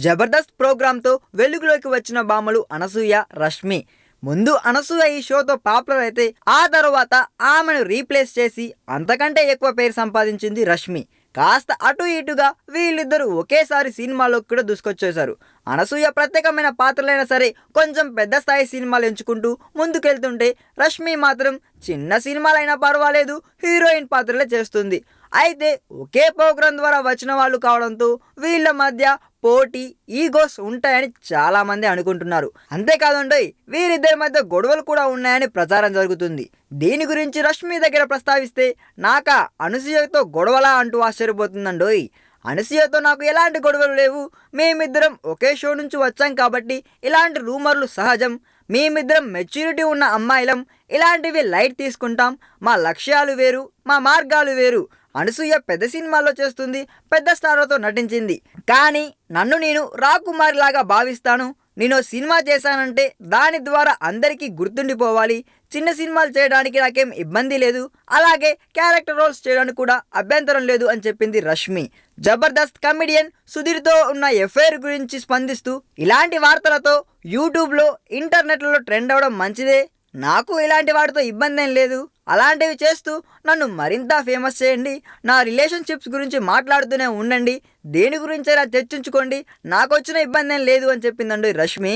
జబర్దస్త్ ప్రోగ్రాంతో వెలుగులోకి వచ్చిన భామలు అనసూయ, రష్మి. ముందు అనసూయ ఈ షోతో పాపులర్ అయితే ఆ తర్వాత ఆమెను రీప్లేస్ చేసి అంతకంటే ఎక్కువ పేరు సంపాదించింది రష్మి. కాస్త అటు ఇటుగా వీళ్ళిద్దరూ ఒకేసారి సినిమాలోకి కూడా దూసుకొచ్చేశారు. అనసూయ ప్రత్యేకమైన పాత్రలైనా సరే కొంచెం పెద్ద స్థాయి సినిమాలు ఎంచుకుంటూ ముందుకెళ్తుంటే, రష్మి మాత్రం చిన్న సినిమాలైనా పర్వాలేదు హీరోయిన్ పాత్రలే చేస్తుంది. అయితే ఒకే ప్రోగ్రాం ద్వారా వచ్చిన వాళ్ళు కావడంతో వీళ్ళ మధ్య పోటీ, ఈగోస్ ఉంటాయని చాలా మంది అనుకుంటున్నారు. అంతేకాదండి, వీరిద్దరి మధ్య గొడవలు కూడా ఉన్నాయని ప్రచారం జరుగుతుంది. దీని గురించి రష్మి దగ్గర ప్రస్తావిస్తే, నాకా అనసూయతో గొడవలా అంటూ ఆశ్చర్యపోతుందండోయ్. అనసూయతో నాకు ఎలాంటి గొడవలు లేవు, మేమిద్దరం ఒకే షో నుంచి వచ్చాం కాబట్టి ఇలాంటి రూమర్లు సహజం. మేమిద్దరం మెచ్యూరిటీ ఉన్న అమ్మాయిలం, ఇలాంటివి లైట్ తీసుకుంటాం. మా లక్ష్యాలు వేరు, మా మార్గాలు వేరు. అనసూయ పెద్ద సినిమాల్లో చేస్తుంది, పెద్ద స్టార్లతో నటించింది. కానీ నన్ను నేను రాకుమారి లాగా భావిస్తాను. నేను సినిమా చేశానంటే దాని ద్వారా అందరికీ గుర్తుండిపోవాలి. చిన్న సినిమాలు చేయడానికి నాకేం ఇబ్బంది లేదు, అలాగే క్యారెక్టర్ రోల్స్ చేయడానికి కూడా అభ్యంతరం లేదు అని చెప్పింది రష్మి. జబర్దస్త్ కమెడియన్ సుధీర్తో ఉన్న ఎఫ్ఐఆర్ గురించి స్పందిస్తూ, ఇలాంటి వార్తలతో యూట్యూబ్లో, ఇంటర్నెట్లో ట్రెండ్ అవ్వడం మంచిదే. నాకు ఇలాంటి వాటితో ఇబ్బంది ఏం లేదు. అలాంటివి చేస్తూ నన్ను మరింత ఫేమస్ చేయండి. నా రిలేషన్షిప్స్ గురించి మాట్లాడుతూనే ఉండండి. దేని గురించైనా చర్చించుకోండి. నాకు వచ్చిన ఇబ్బంది ఏం లేదు అని చెప్పిందండి రష్మి.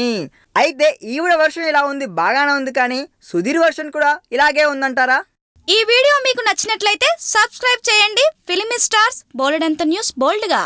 అయితే ఈవిడ వర్షన్ ఇలా ఉంది, బాగానే ఉంది. కానీ సుధీర్ వర్షన్ కూడా ఇలాగే ఉందంటారా? ఈ వీడియో మీకు నచ్చినట్లయితే సబ్స్క్రైబ్ చేయండి. ఫిలిమి స్టార్స్ బోల్డెంత న్యూస్ బోల్డ్గా.